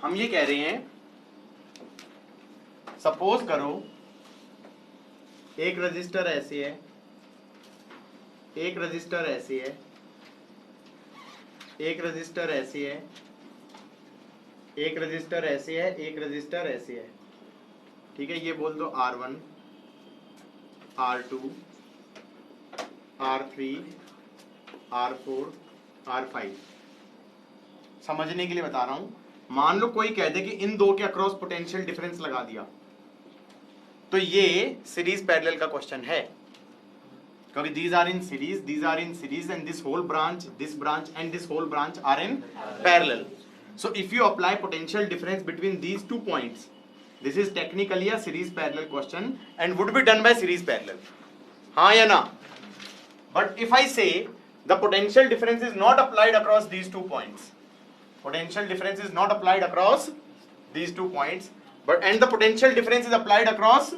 हम ये कह रहे हैं, सपोज करो एक रजिस्टर ऐसे है, एक रजिस्टर ऐसे है, एक रजिस्टर ऐसे है, एक रजिस्टर ऐसे है, एक रजिस्टर ऐसे है। ठीक है, ये बोल दो R1, R2, R3, R4, R5। समझने के लिए बता रहा हूं। मान लो कोई कह दे कि इन दो के अक्रॉस पोटेंशियल डिफरेंस लगा दिया, तो ये सीरीज पैरेलल का क्वेश्चन है, क्योंकि these are in series and this whole branch, this branch and this whole branch are in parallel. So if you apply potential difference between these 2 points, this is technically a series parallel question and would be done by series parallel. हाँ या ना? But if I say the potential difference is not applied across these 2 points, potential difference is not applied across these 2 points, but and the potential difference is applied across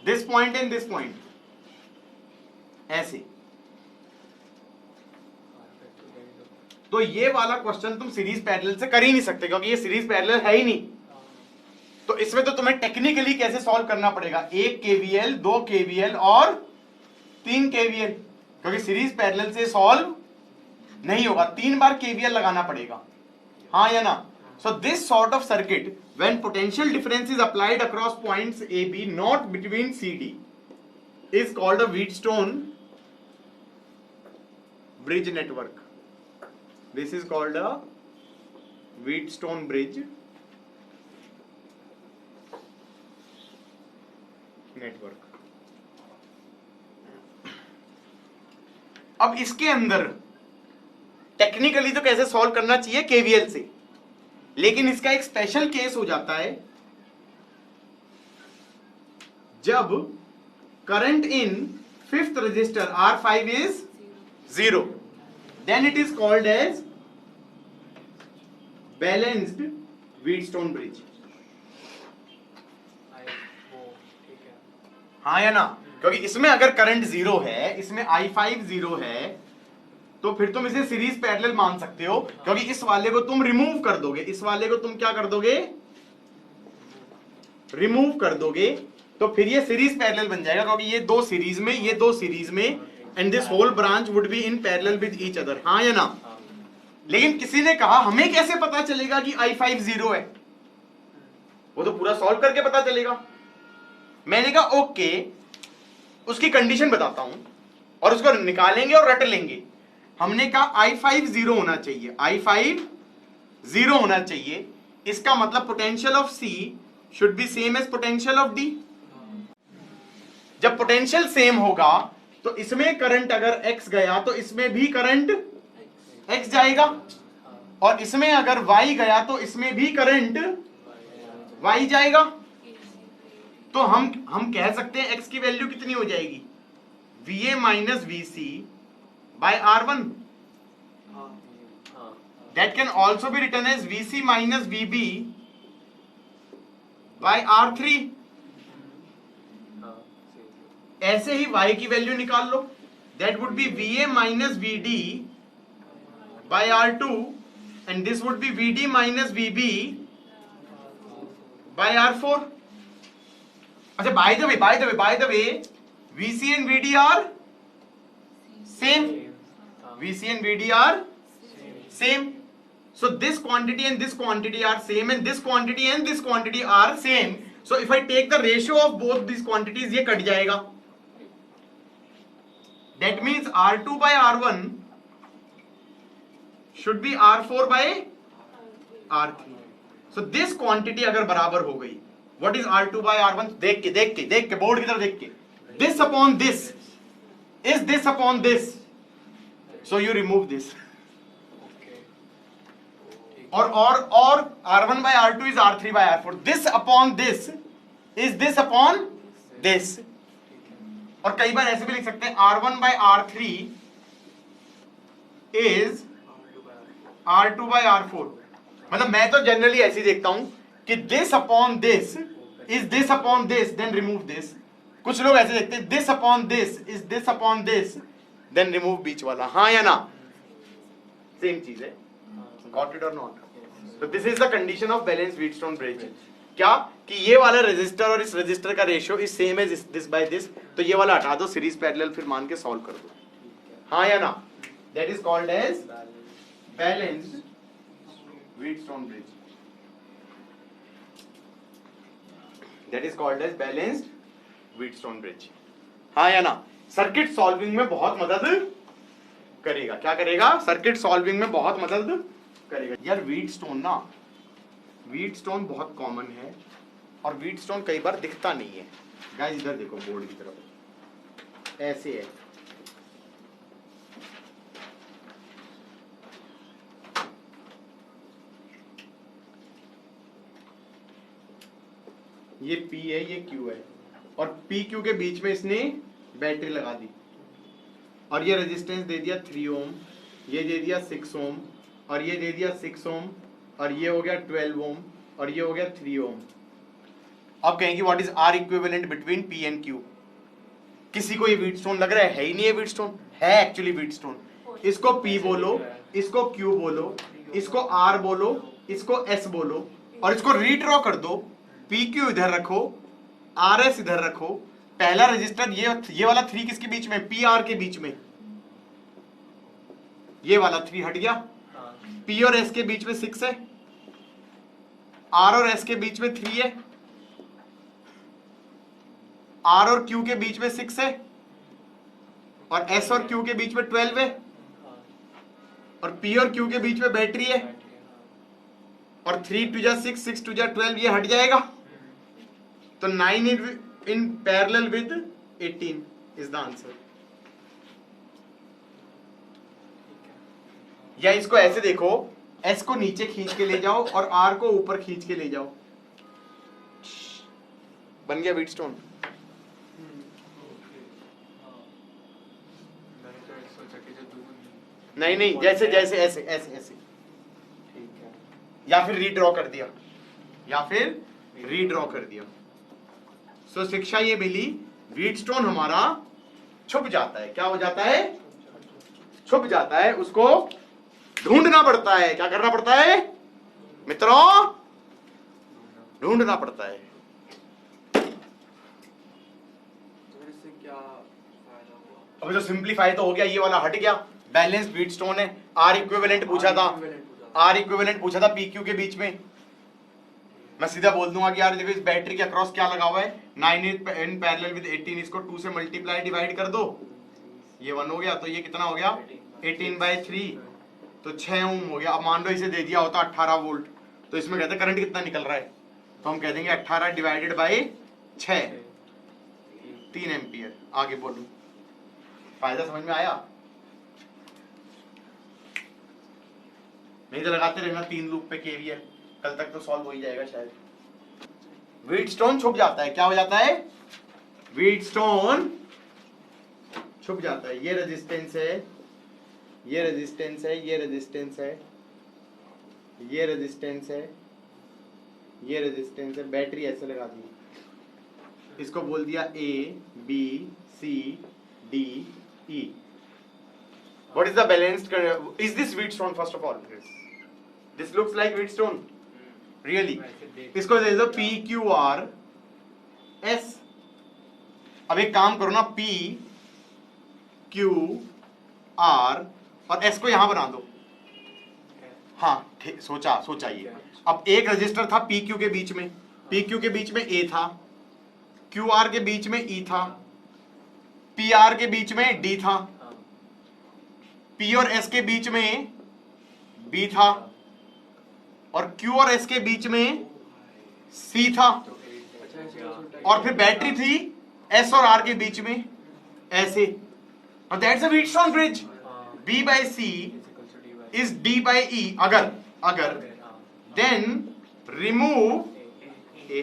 this point and this point, ऐसे, तो ये वाला question तुम series parallel से कर ही नहीं सकते, क्योंकि ये सीरीज पैरेलल है ही नहीं। तो इसमें तो तुम्हें टेक्निकली कैसे सॉल्व करना पड़ेगा, 1 KVL, 2 KVL और 3 KVL, क्योंकि सीरीज पैरेलल से सॉल्व नहीं होगा, 3 बार KVL लगाना पड़ेगा। हाँ या ना? So this sort of circuit when potential difference is applied across points A B not between C D is called a Wheatstone bridge network. This is called a Wheatstone bridge network. अब इसके अंदर technically तो कैसे solve करना चाहिए, KVL से, लेकिन इसका एक स्पेशल केस हो जाता है जब current in 5th resistor R5 is 0, then it is called as balanced Wheatstone bridge. हाँ या ना? क्योंकि इसमें अगर करंट 0 है, इसमें I5 0 है, तो फिर तुम इसे सीरीज पैरेलल मान सकते हो, क्योंकि इस वाले को तुम रिमूव कर दोगे, इस वाले को तुम क्या कर दोगे, रिमूव कर दोगे, तो फिर ये सीरीज पैरेलल बन जाएगा, क्योंकि ये दो सीरीज में, ये दो सीरीज में, and this whole branch would be in parallel with each other. हाँ या ना? लेकिन किसी ने कहा हमें कैसे पता चलेगा कि I5 0 है, वो तो पूरा सॉल्व करके पता चलेगा। मैंने कहा ओके, उसकी कंडीशन बताता हूं और उसको निकालेंगे और रट लेंगे। हमने कहा I5 0 होना चाहिए, I5 0 होना चाहिए, इसका मतलब potential of C should be same as potential of D। जब पोटेंशियल सेम होगा तो इसमें करंट अगर X गया तो इसमें भी करंट X जाएगा, और इसमें अगर Y गया तो इसमें भी करंट Y जाएगा। तो हम कह सकते हैं X की वैल्यू कितनी हो जाएगी, VA minus VC by R1। That can also be written as VC minus VB by R3। ऐसे ही Y की वैल्यू निकाल लो, that would be VA minus VD by R2 and this would be VD minus VB by R4। अच्छा, by the way VC and VD are same. VC and VD are same. So this quantity and this quantity are same, and this quantity and this quantity are same. So if I take the ratio of both these quantities, ये cut जाएगा. That means R2 by R1 should be R4 by R3. So this quantity अगर बराबर हो गई, what is R2 by R1? देख के board की तरफ देख के, this upon this is this upon this, so you remove this. और R1 by R2 is R3 by R4. This upon this is this upon this. और कई बार ऐसे भी लिख सकते हैं R1 by R3 is R2 by R4. मतलब मैं तो जनरली ऐसे ही देखता हूं कि this upon this is this upon this, then remove this. कुछ लोग ऐसे देखते हैं this upon this is this upon this, then remove बीच वाला. हाँ या ना? सेम चीज है. Got it or not? तो this is the condition of balance Wheatstone bridge. क्या कि ये वाला रेजिस्टर और इस रेजिस्टर का ratio is same as this by this, तो ये वाला हटा दो, सीरीज पैरेलल फिर मान के सॉल्व कर दो, हाँ या ना। That is called as balanced Wheatstone bridge. That is called as balanced Wheatstone bridge, हाँ या ना। सर्किट सॉल्विंग में बहुत मदद करेगा, क्या करेगा? सर्किट सॉल्विंग में बहुत मदद करेगा। यार व्हीटस्टोन ना, व्हीटस्टोन बहुत कॉमन है और व्हीटस्टोन कई बार दिखता नहीं है। गाइस इधर देखो बोर्ड की तरफ, ऐसे है, ये P है, ये Q है, और PQ के बीच में इसने बैटरी लगा दी, और ये रेजिस्टेंस दे दिया 3 ओम, ये दे दिया 6 ओम, और ये दे दिया 6 ओम, और ये हो गया 12 ओम, और ये हो गया 3 ओम। अब कहेंगे what is R equivalent between P and Q। किसी को ये व्हीटस्टोन लग रहा है ही नहीं है, व्हीटस्टोन है एक्चुअली व्हीटस्टोन। इसको P बोलो, इसको Q बोलो, इसको R बोलो, इसको S बोलो, और इसको रीड्रॉ कर दो। PQ इधर रखो, RS इधर रखो। पहला रजिस्टर ये वाला 3 किसके बीच में? PR के बीच में। ये वाला 3 हट गया, P और S के बीच में 6 है, R और S के बीच में 3 है, R और Q के बीच में 6 है, और S और Q के बीच में 12 है, और P और Q के बीच में बैटरी है, और 3 2 जा 6, 6 2 जा 12, ये हट जाएगा। तो 9 in parallel with 18 is the answer। या इसको ऐसे देखो, S को नीचे खींच के ले जाओ और R को ऊपर खींच के ले जाओ, बन गया व्हीटस्टोन। नहीं नहीं, जैसे जैसे ऐसे ऐसे ऐसे, या फिर रीड्रॉ कर दिया, या फिर रीड्रॉ कर दिया। सो शिक्षा ये मिली, व्हीटस्टोन हमारा छुप जाता है। क्या हो जाता है? छुप जाता है, उसको ढूंढना पड़ता है। क्या करना पड़ता है मित्रों? ढूंढना पड़ता है। अब जो सिंप्लीफाई तो हो गया, ये वाला हट गया, बैलेंस व्हीटस्टोन है। आर इक्विवेलेंट पूछा था, आर इक्विवेलेंट पूछा था PQ के बीच में। मैं सीधा बोल दूंगा कि यार देखो इस बैटरी के अक्रॉस क्या लगा हुआ है, 9 इन पैरेलल विद 18, इसको 2 से मल्टीप्लाई डिवाइड कर दो, ये 1 हो गया, तो ये कितना हो गया 18/3, तो 6 ओम हो गया। अब मान लो इसे दे दिया होता 18 वोल्ट, तो इसमें कहते हैं करंट कितना निकल रहा है, तो हम कह देंगे 18 डिवाइडेड बाई 6, 3 एम्पियर। आगे बोलो, फायदा समझ में आया? नहीं तो लगाते रहना 3 लूप पे KVL, कल तक तो सॉल्व हो ही जाएगा शायद। व्हीटस्टोन छुप जाता है। क्या हो जाता है? व्हीटस्टोन छुप जाता है। ये रेजिस्टेंस है, ये रेजिस्टेंस है, ये रेजिस्टेंस है, ये रेजिस्टेंस है, ये रेजिस्टेंस है, बैटरी ऐसे लगा दी, इसको बोल दिया A B C D E। What is the balanced? Is this wheatstone first of all? This looks like wheatstone. Really? इसको दे दो P Q R S। अब एक काम करो ना, P Q R और S को यहां बना दो। हाँ सोचा ये। अब एक रजिस्टर था PQ के बीच में, PQ के बीच में A था, QR के बीच में E था, PR के बीच में D था, P और S के बीच में B था, और Q और S के बीच में C था, और फिर बैटरी थी S और R के बीच में ऐसे। और that's a Wheatstone bridge. B by C is D by E। अगर then remove A।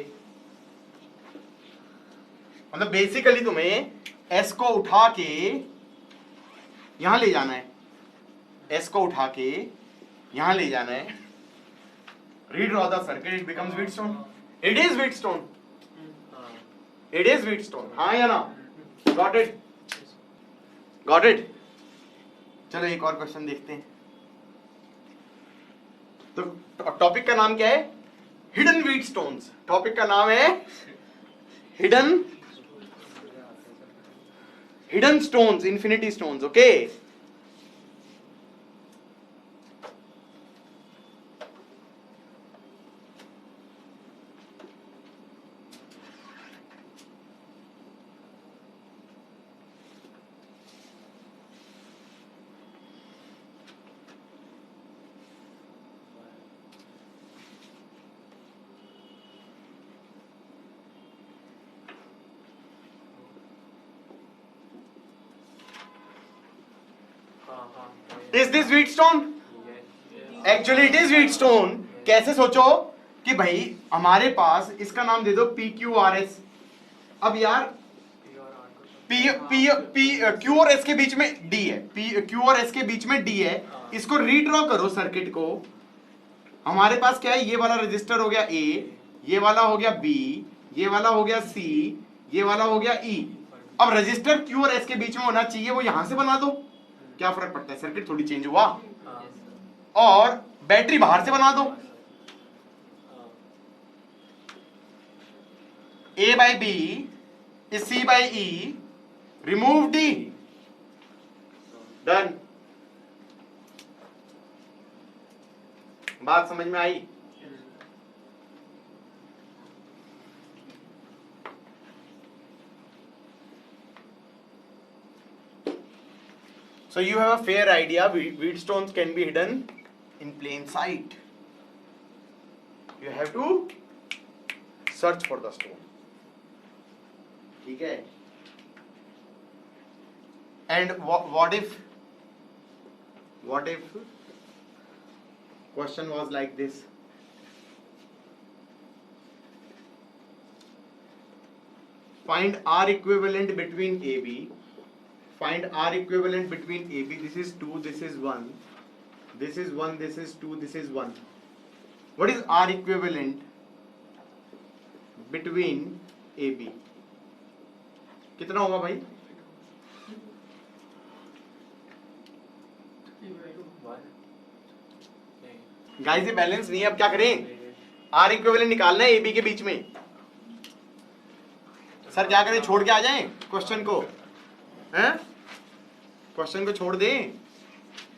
मतलब बेसिकली तुम्हें S को उठा के यहां ले जाना है, S को उठा के यहां ले जाना है। Redraw the circuit, it becomes Wheatstone. It is Wheatstone. It is Wheatstone. हाँ या ना? Got it? Got it? चलो एक और क्वेश्चन देखते हैं। तो टॉपिक का नाम क्या है? हिडन व्हीटस्टोन्स। टॉपिक का नाम है hidden stones, infinity stones. Okay, is this Wheatstone? Actually it is Wheatstone. कैसे? सोचो कि भाई हमारे पास इसका नाम दे दो PQRS। अब यार Q और S के बीच में D है, Q और S के बीच में D है। इसको रीड्रॉ करो सर्किट को। हमारे पास क्या है? ये वाला रजिस्टर हो गया A, ये वाला हो गया B, ये वाला हो गया C, ये वाला हो गया E। अब रजिस्टर Q और S के बीच में होना चाहिए, वो यहां से बना दो। क्या फर्क पड़ता है? सर्किट थोड़ी चेंज हुआ। और बैटरी बाहर से बना दो, A by B is C by E, remove D, done. बात समझ में आई? So you have a fair idea. Wheatstones can be hidden in plain sight. You have to search for the stone. ठीक है? And what if question was like this? Find R equivalent between AB. Find R equivalent between AB. This is 2, this is 1. This is 1, this is 2, this is 1. What is R equivalent between AB? कितना होगा भाई? Guys ये balance नहीं है, अब क्या करें? R equivalent निकालना है AB के बीच में। सर क्या करें? छोड़ के आ जाएं क्वेश्चन को? हैं? क्वेश्चन को छोड़ दें,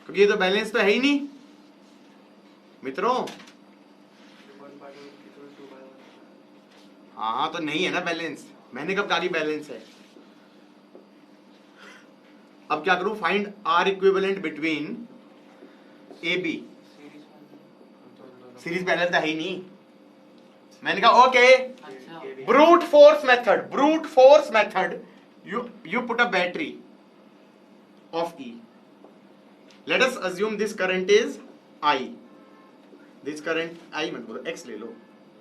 क्योंकि ये तो बैलेंस तो है ही नहीं मित्रों। हाँ तो नहीं है ना बैलेंस। मैंने कब कहा कि बैलेंस है? अब क्या करूं? Find R equivalent between AB। Series parallel तो है ही नहीं। मैंने कहा okay, brute force method, you put a battery of E. Let us assume this current is I. This current I मत बोलो, X ले लो।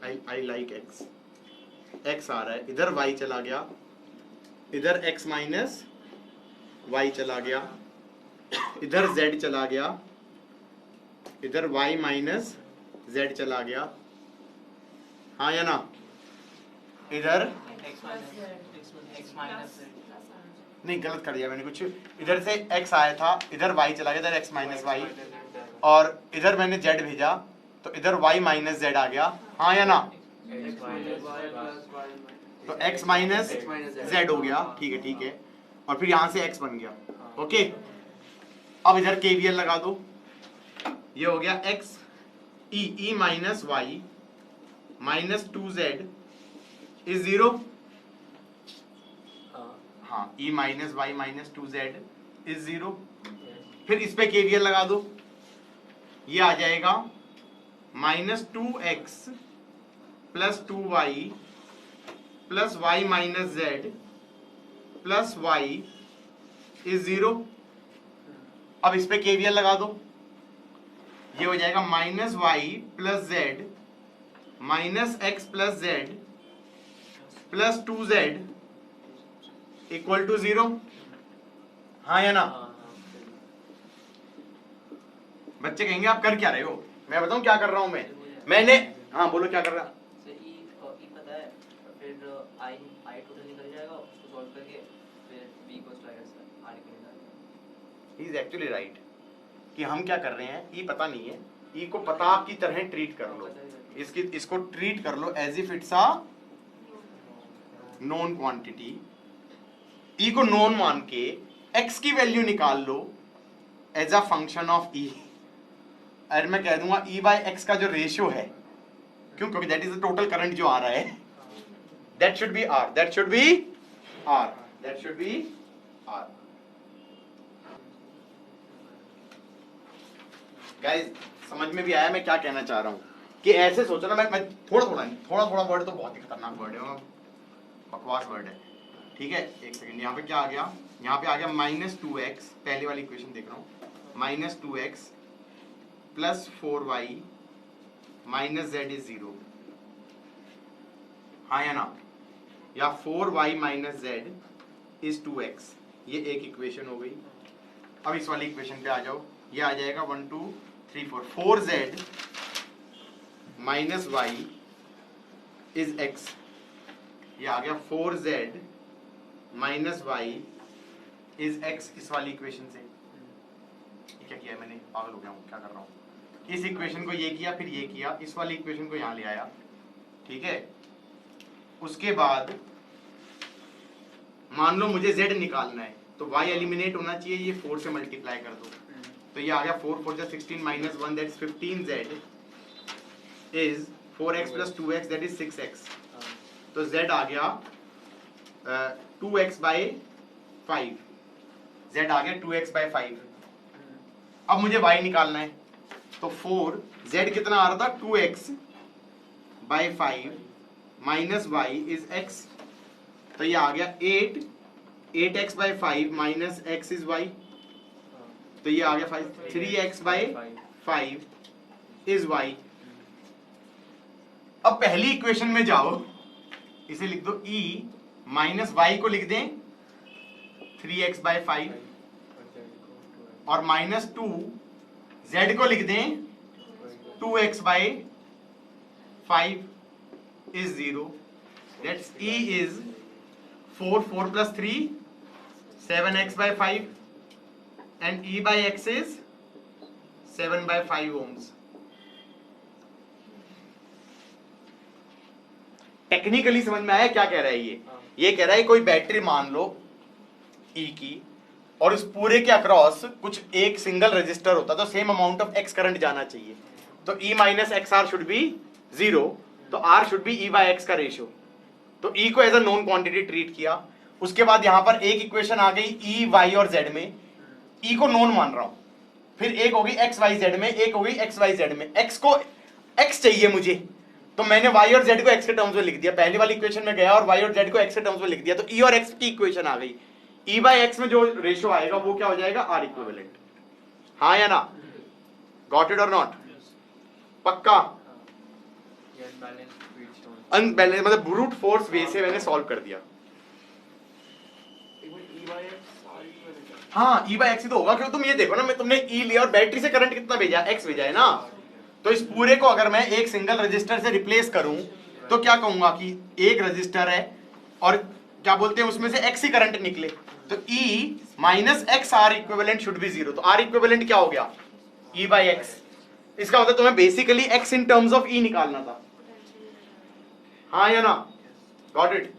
I like X. X आ रहा है, इधर Y चला गया, इधर X माइनस Y चला गया, इधर Z चला गया, इधर Y माइनस Z चला गया। हाँ या ना? इधर नहीं, गलत कर दिया मैंने कुछ। इधर से x आया था, इधर y चला गया, इधर x माइनस वाई, और इधर मैंने z भेजा तो इधर y माइनस z आ गया। हाँ या ना? तो x माइनस z हो गया। ठीक है। और फिर यहां से x बन गया। ओके, अब इधर KVL लगा दो। ये हो गया x e minus y minus 2z is 0। हाँ, e minus Y minus 2z is 0। फिर इस पे KVL लगा दो, ये आ जाएगा minus 2x plus 2y plus y minus z plus y is 0। अब इस पे KVL लगा दो, ये हो जाएगा minus Y plus Z minus X plus Z plus 2z equal to 0। हाँ या ना? बच्चे कहेंगे आप कर क्या रहे हो? मैं बताऊं क्या कर रहा हूं मैंने हाँ बोलो क्या कर रहा? पता है, फिर आई टोटल निकल जाएगा, उसको सॉल्व करके फिर b equals to r equal. He is actually right कि हम क्या कर रहे हैं, ई पता नहीं है, ई को पता की तरह ट्रीट कर लो, इसको ट्रीट कर लो as if it's a known quantity. E को नोन मान के एक्स की वैल्यू निकाल लो as a function of E. और मैं कह दूंगा ई बाय एक्स का जो रेशियो है, क्यों, क्योंकि that is the total current जो आ रहा है, that should be R, that should be R, that should be R. Guys समझ में भी आया मैं क्या कहना चाह रहा हूं? कि ऐसे सोचो ना, मैं थोड़ा वर्ड तो बहुत ही खतरनाक वर्ड है, बकवास वर्ड है, ठीक है। एक सेकंड, यहाँ पे क्या आ गया, यहाँ पे आ गया -2x, पहले वाली इक्वेशन देख रहा हूँ, -2x plus 4y minus z is 0, हाँ या ना, या 4y minus z is 2x, ये एक इक्वेशन हो गई। अब इस वाली इक्वेशन पे आ जाओ, ये आ जाएगा 1 2 3 4, 4z minus y is x, ये आ गया 4z minus y is x, इस वाली इक्वेशन से। ये क्या किया मैंने, पागल हो गया हूँ, क्या कर रहा हूँ, इस इक्वेशन को ये किया, फिर ये किया, इस वाली इक्वेशन को यहाँ ले आया, ठीक है। उसके बाद मान लो मुझे z निकालना है, तो y एलिमिनेट होना चाहिए, ये 4 से मल्टीप्लाई कर दो, तो ये आ गया 4 4 16 minus 1 that is 15z is 4x plus 2x that is 6x, तो z आ गया 2x बाई 5, z आ गया 2x बाई 5। अब मुझे y निकालना है, तो 4 z कितना आ रहा था 2x by 5 minus y is x, तो ये आ गया 8x by 5 minus x is y, तो ये आ गया 5 3x बाई 5 इज y। अब पहली इक्वेशन में जाओ, इसे लिख दो e माइनस y को लिख दें 3x बाई 5 और माइनस 2 z को लिख दें 2x by 5 is 0, that's e is 4 plus 3 7x by 5 and e by x is 7 by 5 ohms। Technically समझ में आया क्या कह रहा है ये कह रहा है कोई बैटरी मान लो E की, और इस पूरे के अक्रॉस कुछ एक सिंगल रेजिस्टर होता, तो same amount of x current जाना चाहिए, तो E minus X R should be 0, तो R should be E by x का रेशियो, तो E को as a known quantity treat किया। उसके बाद यहां पर एक इक्वेशन आ गई E y और z में, E को नोन मान रहा हूं, फिर एक होगी x y z में, एक होगी x y z में, x को x चाहिए मुझे, तो मैंने y और z को x के टर्म्स में लिख दिया, पहली वाली इक्वेशन में गया और y और z को x के टर्म्स में लिख दिया, तो E और x की इक्वेशन आ गई। E बाय x में जो रेशियो आएगा वो क्या हो जाएगा, R इक्विवेलेंट, हाँ या ना, गॉट इट और नॉट, पक्का। अनबैलेंस मतलब ब्रूट फोर्स वे से मैंने सॉल्व कर दिया। हाँ E बाय एक्स ही तो होगा, क्योंकि तुम ये देखो ना, मैं तुमने E लिया और बैटरी से करंट कितना भेजा, x भेजा है ना, तो इस पूरे को अगर मैं एक सिंगल रजिस्टर से रिप्लेस करूं तो क्या कहूंगा कि एक रजिस्टर है और क्या बोलते हैं उसमें से x ही करंट निकले, तो E minus X R equivalent should be 0, तो R इक्विवेलेंट क्या हो गया E बाय एक्स। इसका मतलब तुम्हें basically x in terms of E निकालना था, हाँ या ना, गॉट इट।